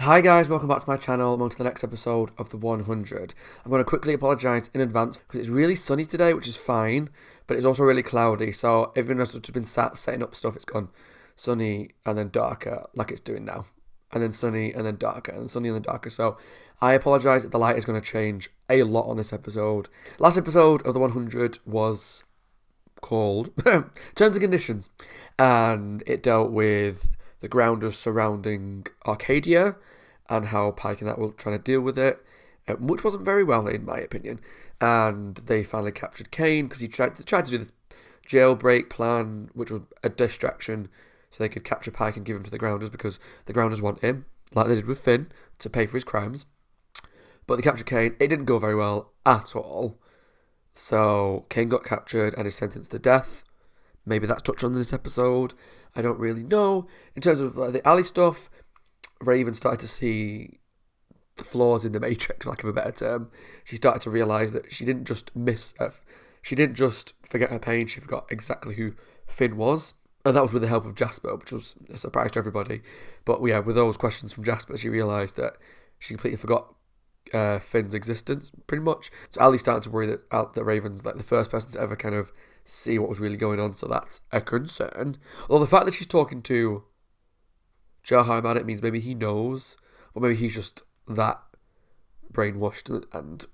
Hi guys, welcome back to my channel and on to the next episode of the 100. I'm going to quickly apologise in advance because it's really sunny today, which is fine, but it's also really cloudy, so everyone else has been sat setting up stuff, it's gone sunny and then darker, like it's doing now. And then sunny and then darker, and sunny and then darker, so I apologise if the light is going to change a lot on this episode. Last episode of the 100 was called Terms and Conditions, and it dealt with the grounders surrounding Arkadia and how Pike and that were trying to deal with it, which wasn't very well in my opinion. And they finally captured Kane because he tried to do this jailbreak plan, which was a distraction, so they could capture Pike and give him to the grounders because the grounders want him, like they did with Finn, to pay for his crimes. But they captured Kane. It didn't go very well at all. So Kane got captured and is sentenced to death. Maybe that's touched on in this episode. I don't really know. In terms of the alley stuff, Raven started to see the flaws in the Matrix, for lack of a better term. She started to realise that she didn't just she didn't just forget her pain, she forgot exactly who Finn was. And that was with the help of Jasper, which was a surprise to everybody. But yeah, with those questions from Jasper, she realised that she completely forgot Finn's existence, pretty much. So Ali started to worry that Raven's like the first person to ever kind of see what was really going on, so that's a concern. Although the fact that she's talking to Jahar about it means maybe he knows, or maybe he's just that brainwashed and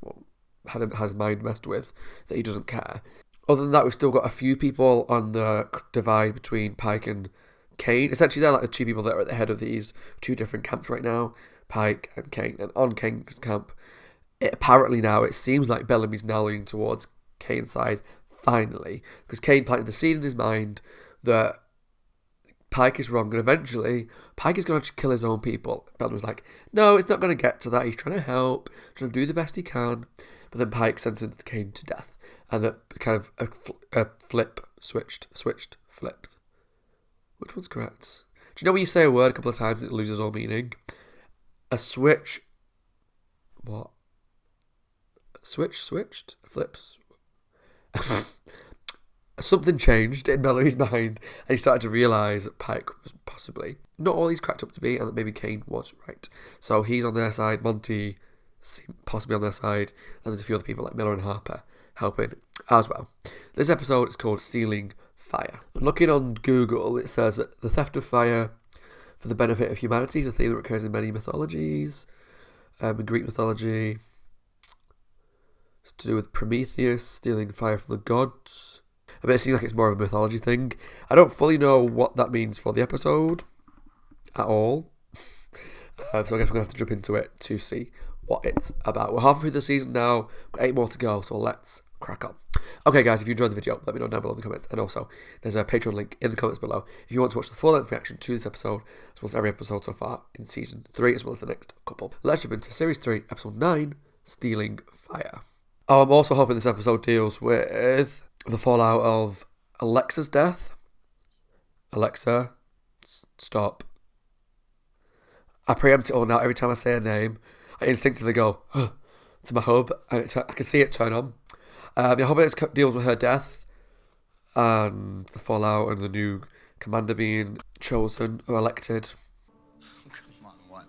had his mind messed with that he doesn't care. Other than that, we've still got a few people on the divide between Pike and Kane. Essentially, they're like the two people that are at the head of these two different camps right now, Pike and Kane. And on Kane's camp, apparently now it seems like Bellamy's now leaning towards Kane's side, finally, because Kane planted the seed in his mind that Pike is wrong, and eventually Pike is going to kill his own people. Bellamy's like, no, it's not going to get to that. He's trying to help, trying to do the best he can. But then Pike sentenced Kane to death, and that kind of a flipped. Which one's correct? Do you know when you say a word a couple of times it loses all meaning? A switch. What? Switched? Flips. Something changed in Bellamy's mind, and he started to realise that Pike was possibly not all he's cracked up to be, and that maybe Kane was right. So he's on their side, Monty possibly on their side, and there's a few other people like Miller and Harper helping as well. This episode is called Stealing Fire. Looking on Google, it says that the theft of fire for the benefit of humanity is a theme that occurs in many mythologies. In Greek mythology, it's to do with Prometheus stealing fire from the gods. I mean, it seems like it's more of a mythology thing. I don't fully know what that means for the episode at all. So I guess we're going to have to jump into it to see what it's about. We're halfway through the season now. Got 8 more to go, so let's crack on. Okay, guys, if you enjoyed the video, let me know down below in the comments. And also, there's a Patreon link in the comments below if you want to watch the full-length reaction to this episode, as well as every episode so far in Season 3, as well as the next couple. Let's jump into Series 3, Episode 9, Stealing Fire. Oh, I'm also hoping this episode deals with the fallout of Alexa's death. Alexa, stop. I preempt it all now. Every time I say a name, I instinctively go to my hub, and I can see it turn on. I hope it deals with her death and the fallout and the new commander being chosen or elected. Come on, what?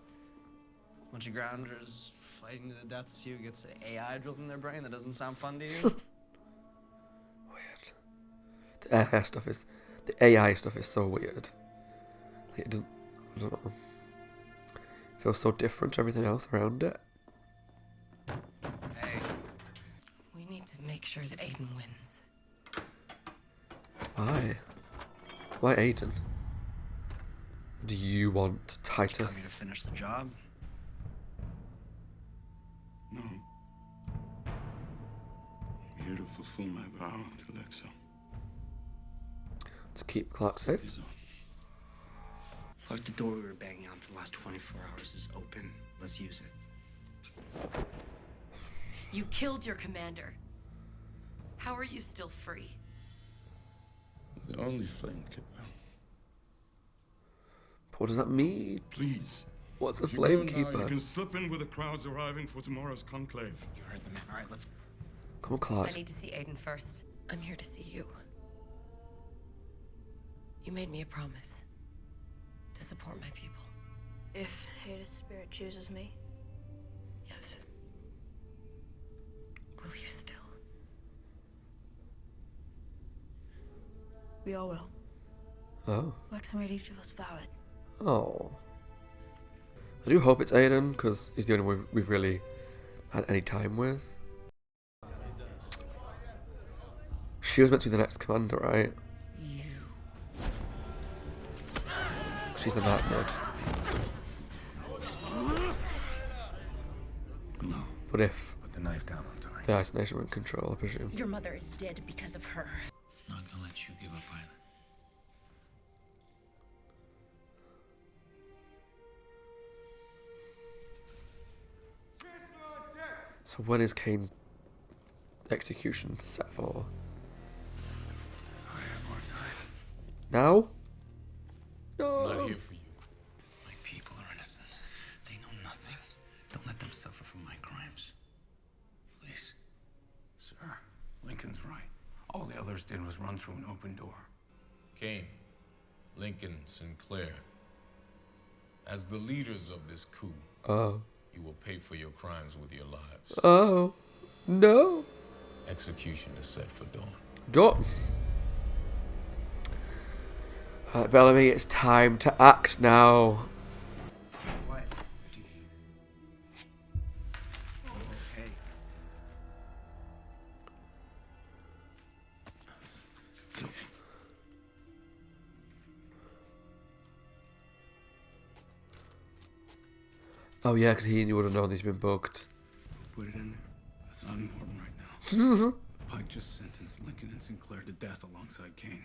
Bunch of grounders fighting to the death to see who gets the AI drilled in their brain? That doesn't sound fun to you? Weird. The AI stuff is so weird. Like it doesn't, I don't know. It feels so different to everything else around it. Hey. We need to make sure that Aiden wins. Why? Why Aiden? Do you want Titus? You want me to finish the job? No. I'm here to fulfill my vow to Alexa. To keep Clark safe? Look, the door we were banging on for the last 24 hours is open. Let's use it. You killed your commander. How are you still free? The only flame keeper. What does that mean? Please. What's the If you flame go now, keeper? You can slip in with the crowds arriving for tomorrow's conclave. You heard the man. All right, let's... Come on, Clark. I need to see Aiden first. I'm here to see you. You made me a promise to support my people. If Ada's spirit chooses me, Yes. Will you still? we all will. Oh. Lexa made each of us vow it. Oh. I do hope it's Aiden, because he's the only one we've really had any time with. She was meant to be the next commander, right? She's the night blood. No. But if Put the knife down on time. the Ice Nation were in control, I presume. Your mother is dead because of her. Not gonna let you give up either. So when is Kane's execution set for? I have more time. Now? I'm No. not here for you. My people are innocent. They know nothing. Don't let them suffer from my crimes. Please. Sir, Lincoln's right. All the others did was run through an open door. Kane, Lincoln, Sinclair. As the leaders of this coup, Oh. you will pay for your crimes with your lives. Oh. No. Execution is set for dawn. Done. Bellamy, it's time to act now. What? Okay. Oh yeah, because he would have known he's been bugged. Put it in there. That's not important right now. Pike just sentenced Lincoln and Sinclair to death alongside Kane.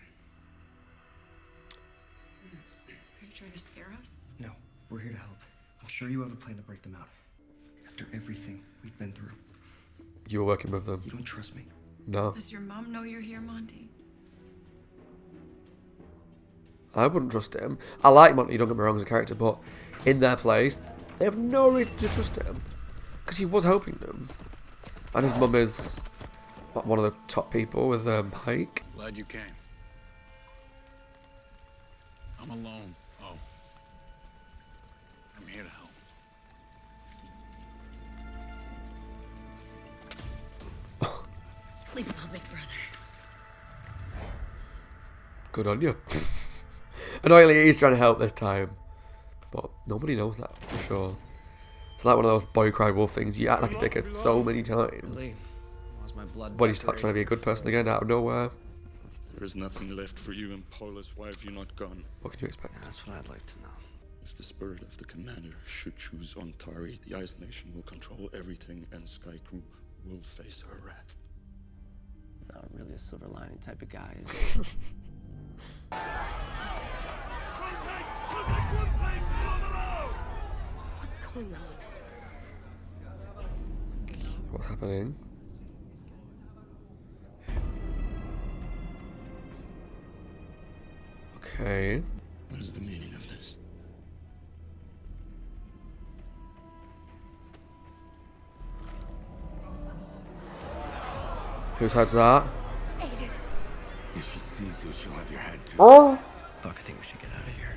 Are you trying to scare us? No, we're here to help. I'm sure you have a plan to break them out. After everything we've been through. You were working with them. You don't trust me? No. Does your mom know you're here, Monty? I wouldn't trust him. I like Monty, don't get me wrong, as a character, but in their place, they have no reason to trust him. Because he was helping them. And his mum is like, one of the top people with Pike. Glad you came. I'm alone. Oh. I'm here to help. Sleep well, big brother. Good on you. Annoyingly, he's trying to help this time. But nobody knows that for sure. It's like one of those boy cry wolf things. You act like a dickhead so many times. Billy, why's my blood? But you start trying to be a good person again out of nowhere. There is nothing left for you and Paula's. Why have you not gone? What can you expect? That's what I'd like to know. If the spirit of the commander should choose Ontari, the Ice Nation will control everything and Sky Crew will face her wrath. Not really a silver lining type of guy, is he? What's going on? What's happening? Okay. What is the meaning of this? Whose head's that? If she sees you, she'll have your head too. Oh! Look, I think we should get out of here.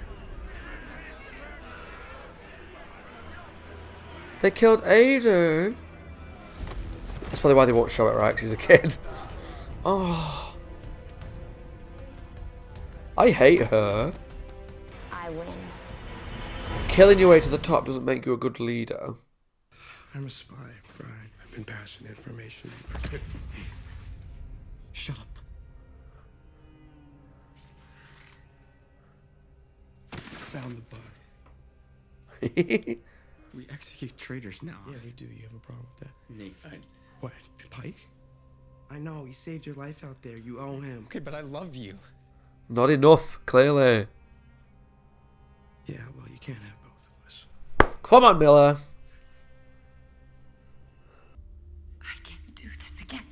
They killed Aiden! That's probably why they won't show it, right? Because he's a kid. Oh. I hate her. I win. Killing your way to the top doesn't make you a good leader. I'm a spy, Brian. I've been passing information for... Shut up. Found the bug. We execute traitors now. Yeah, you do. You have a problem with that? Nate, What? Pike? I know. He saved your life out there. You owe him. okay, but I love you. Not enough, clearly. Yeah, well, you can't have both of us. Come on, Miller. I can't do this again.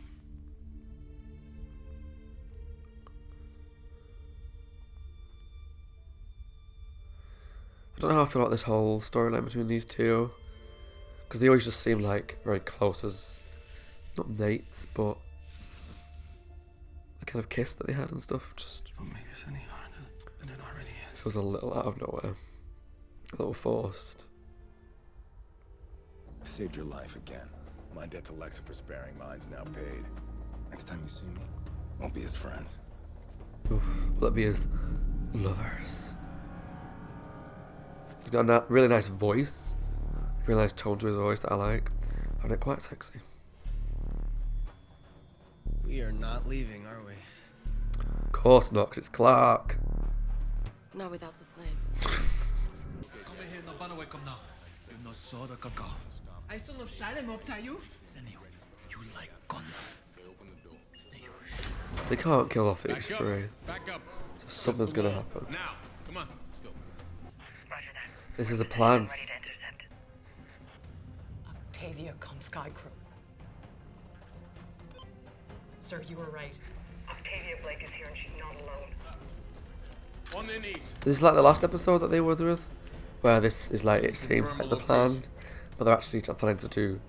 I don't know how I feel about this whole storyline between these two. Because they always just seem like very close as, not mates, but the kind of kiss that they had and stuff just Don't make this any harder than it already is. feels a little out of nowhere. A little forced. I saved your life again. My debt to Lexa for sparing mine's now paid. Next time you see me, won't be as friends. Oof, will it be as lovers? He's got a really nice voice. A really nice tone to his voice that I like. I find it quite sexy. We are not leaving, are we? Of course not, 'cause it's Clark. Not without the flame. They can't kill off these three. So something's gonna happen. Now, come on, let's go. This is a plan. Arkadia, come Sky Crew. Sir, you were right. Octavia Blake is here and she's not alone. On their knees. This is like the last episode that they were with, where this is like, it seems like the plan, but they're actually planning to do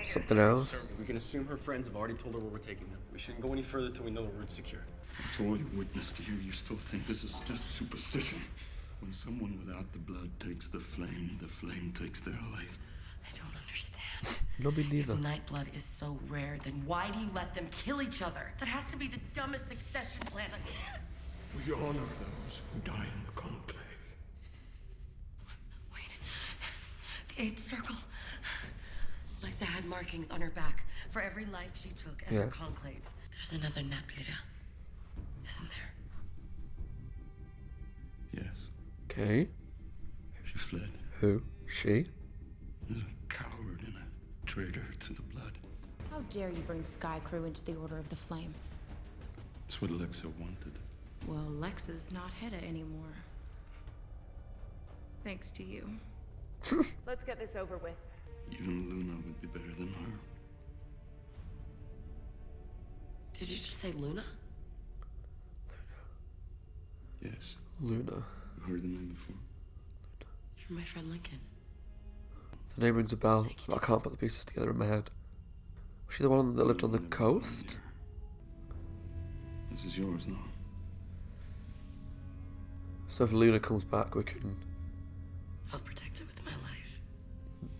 something else. We can assume her friends have already told her where we're taking them. We shouldn't go any further till we know the route's secure. After all you witnessed here, you still think this is just superstition? When someone without the blood takes the flame takes their life. I don't understand. No, me neither. If Nightblood is so rare, then why do you let them kill each other? That has to be the dumbest succession plan. We honor those who die in the conclave. Wait. The eighth circle. Lexa had markings on her back for every life she took at her conclave. There's another Naplida, isn't there? Yes. Okay. She fled. Who? She? She's a coward and a traitor to the blood. How dare you bring Sky Crew into the Order of the Flame? It's what Alexa wanted. Well, Lexa's not Hedda anymore. Thanks to you. Let's get this over with. Even Luna would be better than her. Did you just say Luna? Yes. Luna. You heard the name before? You're my friend Lincoln. The name rings a bell, but I can't put the pieces together in my head. Was she the one that lived on the coast? This is yours now. So if Luna comes back, we can I'll protect it with my life.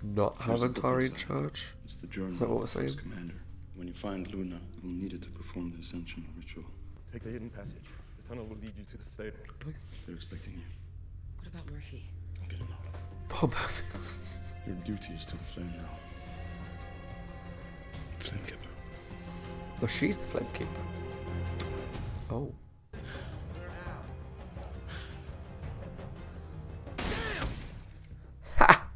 not have Antari in charge? It's the journal. Is that what we're saying? Commander. When you find Luna, you will need it to perform the Ascension ritual. Take the hidden passage. The tunnel will lead you to the Stater. Nice. They're expecting you. What about Murphy? I'll get him out. Poor Murphy. Your duty is to the flame now. Flame Keeper. No, she's the Flame Keeper. Oh. Ha!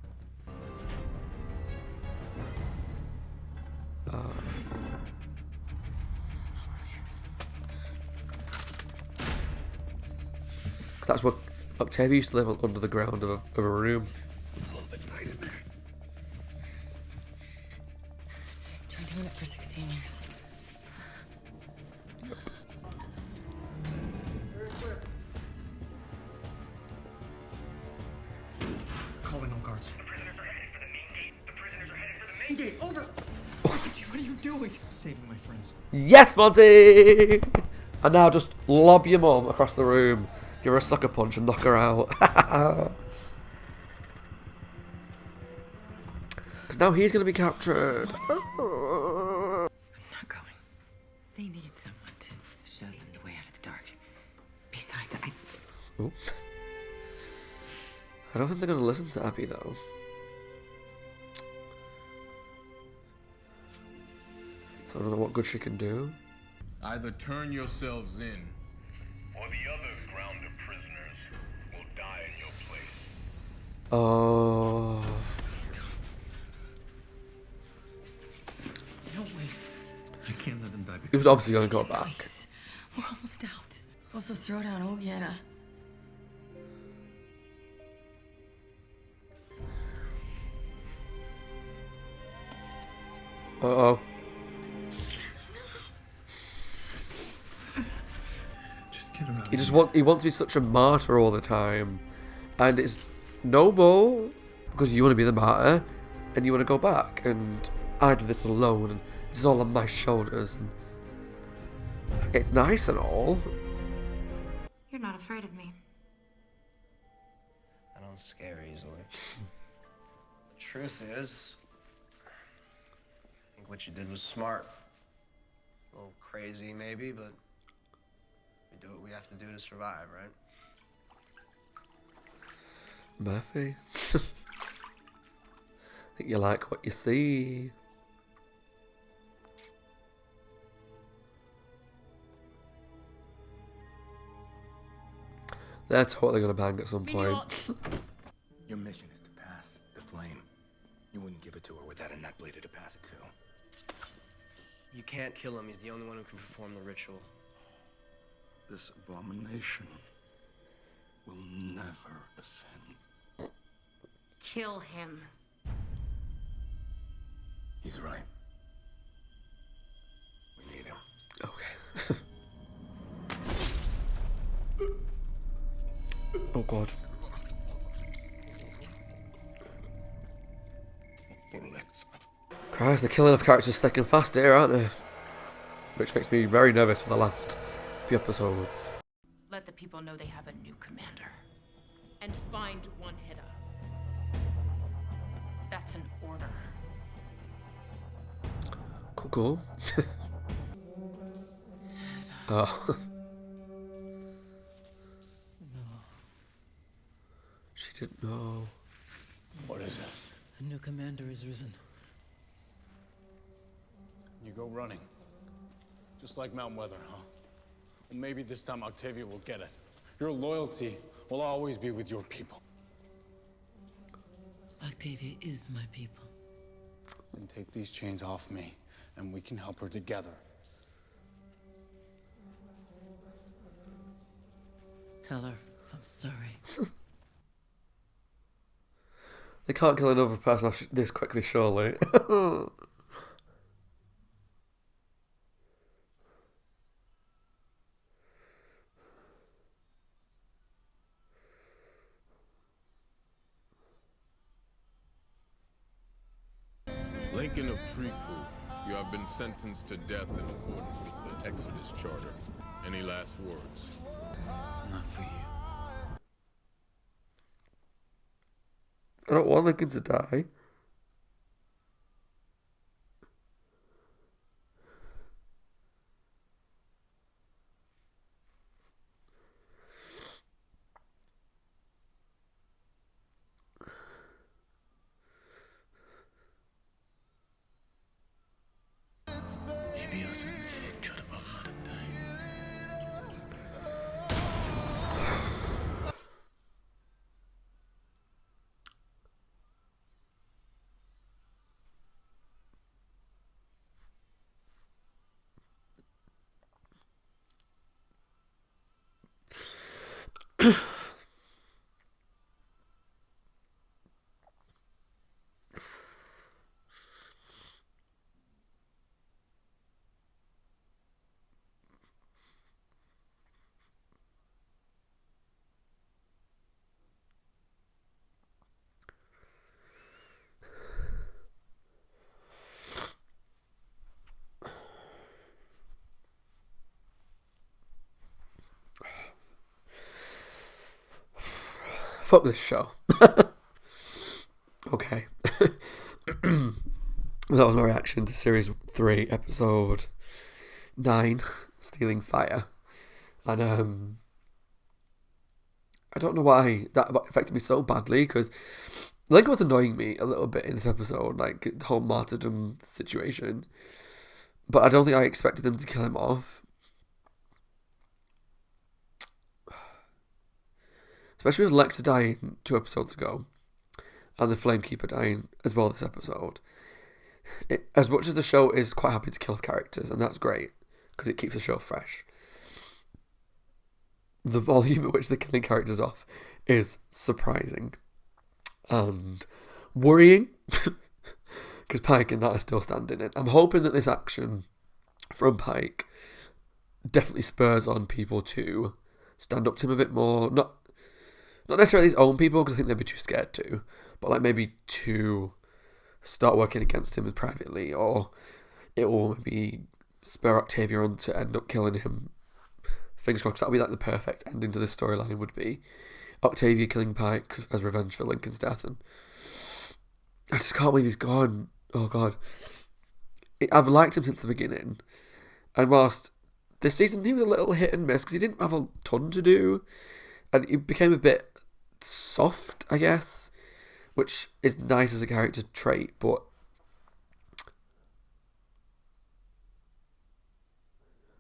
That's what Octavia used to live under the ground of a room. It's a little bit tight in there. Tried doing it for 16 years. Call in all guards. The prisoners are headed for the main gate. The prisoners are headed for the main gate. Over! What are you doing? Saving my friends. Yes, Monty! And now just lob your mum across the room. Give her a sucker punch and knock her out. Because now he's going to be captured. I'm not going. They need someone to show them the way out of the dark. Besides, Ooh. I don't think they're going to listen to Abby, though. So I don't know what good she can do. Either turn yourselves in, Or the other grounded prisoners will die in your place. Oh. no way. I can't let them die. He was obviously going to go back. Please. We're almost out. Also throw down Ogiera. Uh-oh. He wants to be such a martyr all the time. And it's noble because you want to be the martyr and you want to go back and I did this alone and it's all on my shoulders and it's nice and all. You're not afraid of me. I don't I'll scare easily. The truth is, I think what you did was smart. A little crazy, maybe, but we do what we have to do to survive, right? Murphy. I think you like what you see. They're totally gonna bang at some point. Your mission is to pass the flame. You wouldn't give it to her without a nut bleeder to pass it to. You can't kill him. He's the only one who can perform the ritual. This abomination will never ascend. Kill him. He's right. We need him. Okay. Oh god. Christ, they're killing off characters thick and fast here, aren't they? Which makes me very nervous for the last few episodes. Let the people know they have a new commander. And find one hitter. That's an order. Cool. Oh. She didn't know. What is it? A new commander is risen. You go running. Just like Mount Weather, huh? Well, maybe this time Octavia will get it. Your loyalty will always be with your people. Octavia is my people. Then take these chains off me, and we can help her together. Tell her I'm sorry. They can't kill another person off this quickly, surely. Lincoln of Tree Crew, you have been sentenced to death in accordance with the Exodus Charter. Any last words? Not for you. I don't want Lincoln to die. Maybe you'll soon should have not Fuck this show. Okay. That was my reaction to Series 3, Episode 9, Stealing Fire. And I don't know why that affected me so badly, because Lincoln was annoying me a little bit in this episode, like the whole martyrdom situation. But I don't think I expected them to kill him off. Especially with Lexa dying 2 episodes ago, and the Flamekeeper dying as well this episode. As much as the show is quite happy to kill off characters, and that's great, because it keeps the show fresh, the volume at which they're killing characters off is surprising and worrying, because Pike and that are still standing in. I'm hoping that this action from Pike definitely spurs on people to stand up to him a bit more. Not necessarily his own people, because I think they'd be too scared to, but like maybe to start working against him privately, or it will maybe spur Octavia on to end up killing him. Fingers crossed, that'll be like the perfect ending to this storyline would be Octavia killing Pike as revenge for Lincoln's death, and I just can't believe he's gone. Oh god, I've liked him since the beginning, and whilst this season he was a little hit and miss because he didn't have a ton to do, and he became a bit soft, I guess, which is nice as a character trait, but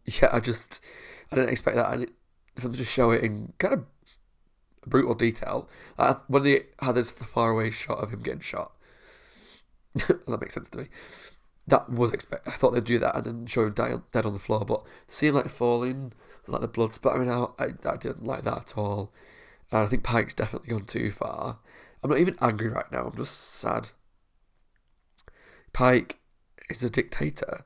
yeah, I didn't expect that, and for them to show it in kind of brutal detail. When they had this faraway shot of him getting shot, that makes sense to me. That was I thought they'd do that and then show him dead on the floor, but seeing like falling, like the blood spattering out, I didn't like that at all. And I think Pike's definitely gone too far. I'm not even angry right now, I'm just sad. Pike is a dictator,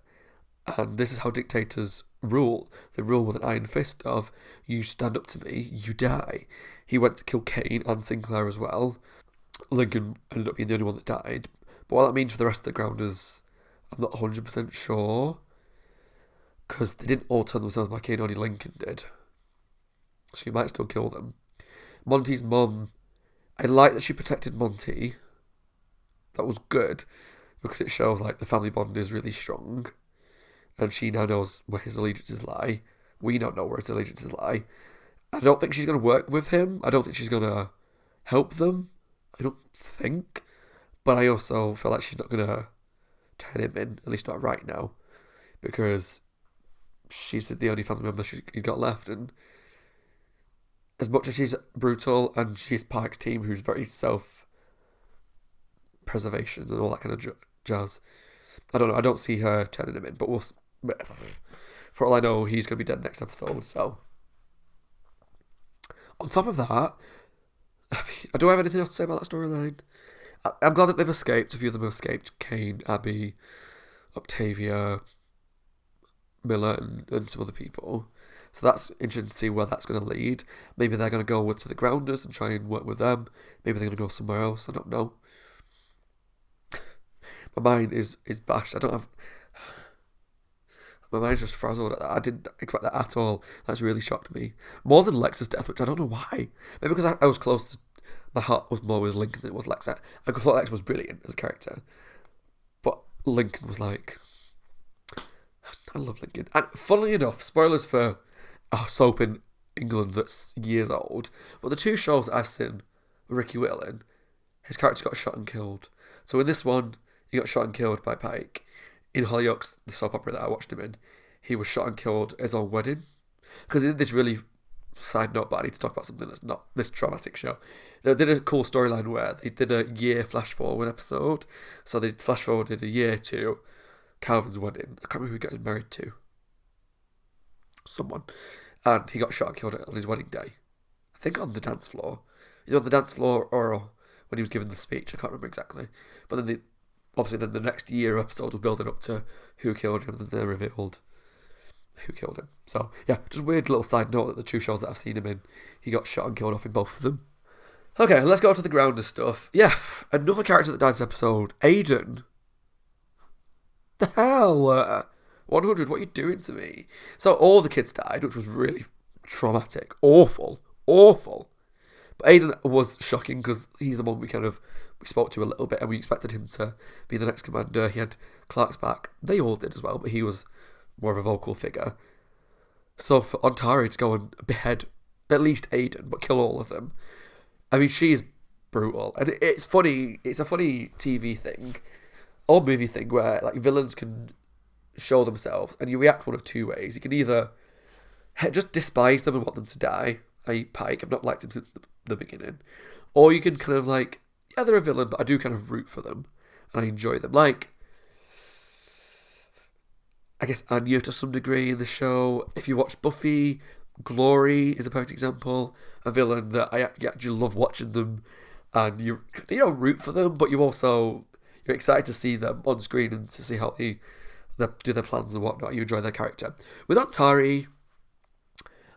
and this is how dictators rule. They rule with an iron fist of, you stand up to me, you die. He went to kill Kane and Sinclair as well. Lincoln ended up being the only one that died. But what that means for the rest of the Grounders, I'm not 100% sure. Because they didn't all turn themselves back in, only Lincoln did. So you might still kill them. Monty's mum, I like that she protected Monty. That was good, because it shows like the family bond is really strong. And she now knows where his allegiances lie. We don't know where his allegiances lie. I don't think she's going to work with him. I don't think she's going to help them. I don't think. But I also feel like she's not going to turn him in, at least not right now. Because she's the only family member he's got left. And as much as she's brutal, and she's Pike's team, who's very self-preservation and all that kind of jazz, I don't know. I don't see her turning him in. But for all I know, he's going to be dead next episode. So on top of that, do I have anything else to say about that storyline? I'm glad that they've escaped. A few of them have escaped. Kane, Abby, Octavia, Miller, and some other people. So that's interesting to see where that's going to lead. Maybe they're going to go to the Grounders and try and work with them. Maybe they're going to go somewhere else. I don't know. My mind is bashed. My mind's just frazzled. I didn't expect that at all. That's really shocked me. More than Lex's death, which I don't know why. Maybe because I was close to... My heart was more with Lincoln than it was Lex. I thought Lex was brilliant as a character. But Lincoln was like... I love Lincoln. And funnily enough, spoilers for a soap in England that's years old, but the two shows that I've seen, Ricky Whittle in, his character got shot and killed. So in this one, he got shot and killed by Pike. In Hollyoaks, the soap opera that I watched him in, he was shot and killed at his own wedding. Because he did this really, side note, but I need to talk about something that's not this traumatic show. They did a cool storyline where they did a year flash forward episode. So they flash forwarded a year to Calvin's wedding. I can't remember who he got married to. Someone. And he got shot and killed on his wedding day. I think on the dance floor. Either on the dance floor or when he was giving the speech. I can't remember exactly. But then obviously the next year episode was building up to who killed him, and then they revealed who killed him. So yeah, just a weird little side note that the two shows that I've seen him in, he got shot and killed off in both of them. Okay, let's go to the Grounder stuff. Yeah, another character that died this episode, Aiden. The hell? 100, what are you doing to me? So all the kids died, which was really traumatic. Awful. But Aiden was shocking because he's the one we spoke to a little bit, and we expected him to be the next commander. He had Clark's back. They all did as well, but he was more of a vocal figure. So for Ontari to go and behead at least Aiden, but kill all of them, I mean, she is brutal. And it's funny, it's a funny TV thing, or movie thing, where like villains can show themselves, and you react one of two ways. You can either just despise them and want them to die, i.e. Pike, I've not liked him since the beginning, or you can kind of like, yeah, they're a villain, but I do kind of root for them, and I enjoy them. Like, I guess Anya to some degree in the show. If you watch Buffy, Glory is a perfect example. A villain that I actually love watching them, and you don't root for them, but you're excited to see them on screen and to see how they do their plans and whatnot. You enjoy their character. With Ontari,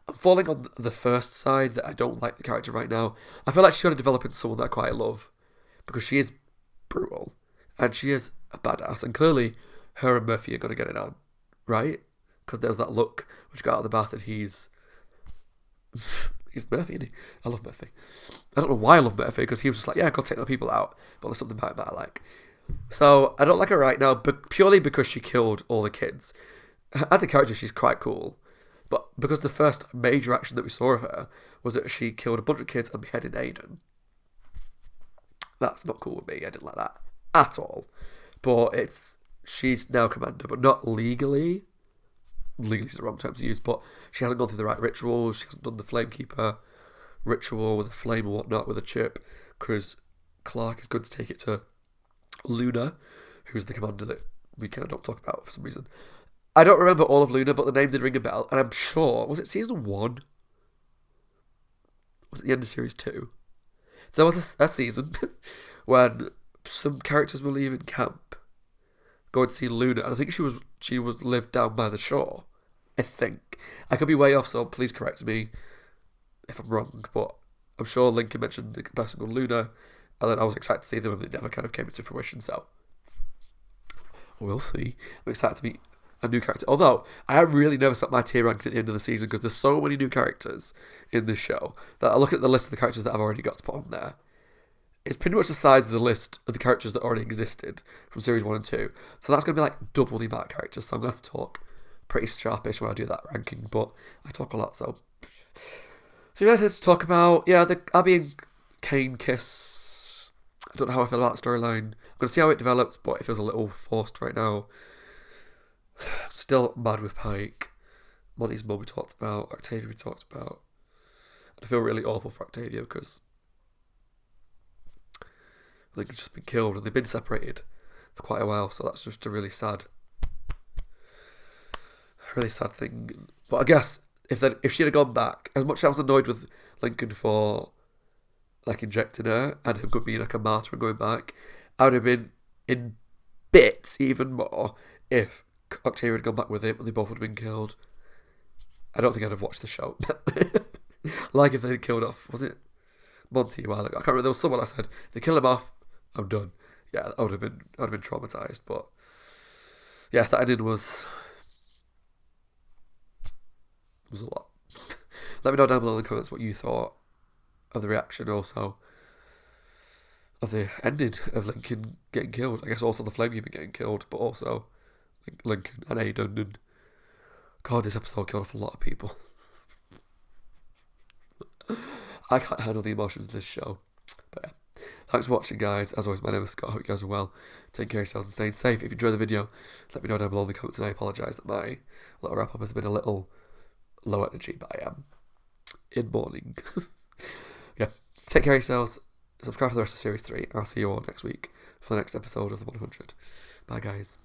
I'm falling on the first side that I don't like the character right now. I feel like she's going to develop into someone that I quite love, because she is brutal and she is a badass, and clearly her and Murphy are going to get it on, right? Because there's that look when she got out of the bath and he's He's Murphy, isn't he? I love Murphy. I don't know why I love Murphy, because he was just like, yeah, go take the people out. But there's something about it that I like. So, I don't like her right now, but purely because she killed all the kids. As a character, she's quite cool. But because the first major action that we saw of her was that she killed a bunch of kids and beheaded Aiden. That's not cool with me. I didn't like that at all. But she's now commander, but not legally. Legally is the wrong term to use, but she hasn't gone through the right rituals. She hasn't done the Flamekeeper ritual with a flame and whatnot with a chip, because Clark is going to take it to Luna, who's the commander that we kind of don't talk about for some reason. I don't remember all of Luna, but the name did ring a bell, and I'm sure, was it season 1? Was it the end of series 2? There was a season when some characters were leaving camp, going to see Luna, and I think she was lived down by the shore. I think. I could be way off, so please correct me if I'm wrong, but I'm sure Lincoln mentioned the person called Luna, and then I was excited to see them, and they never kind of came into fruition, so we'll see. I'm excited to meet a new character, although I am really nervous about my tier ranking at the end of the season, because there's so many new characters in this show that I look at the list of the characters that I've already got to put on there. It's pretty much the size of the list of the characters that already existed from series 1 and 2, so that's going to be like double the amount of characters, so I'm going to have to talk pretty sharpish when I do that ranking, but I talk a lot, so yeah, let's talk about, the Abby and Kane kiss. I don't know how I feel about that storyline. I'm going to see how it develops, but it feels a little forced right now. Still mad with Pike. Monty's mum we talked about, Octavia we talked about. I feel really awful for Octavia because Lincoln's just been killed and they've been separated for quite a while, so that's just a really sad thing. But I guess if she'd have gone back, as much as I was annoyed with Lincoln for like injecting her and him being like a martyr and going back, I would have been in bits even more if Octavia had gone back with him and they both would have been killed. I don't think I'd have watched the show. Like if they'd killed off, was it Monty a while ago? I can't remember. There was someone I said, if they kill him off, I'm done. Yeah, I'd have been traumatised. But yeah, that ending was a lot. Let me know down below in the comments what you thought of the reaction, also of the ending of Lincoln getting killed. I guess also the Flamekeeper getting killed, but also Lincoln and Aiden. And God, this episode killed off a lot of people. I can't handle the emotions of this show. But yeah, thanks for watching, guys. As always, my name is Scott. I hope you guys are well. Take care of yourselves and staying safe. If you enjoyed the video, let me know down below in the comments, and I apologise that my little wrap up has been a little low energy, but I am in mourning. Yeah, take care of yourselves. Subscribe for the rest of Series 3. I'll see you all next week for the next episode of the 100. Bye, guys.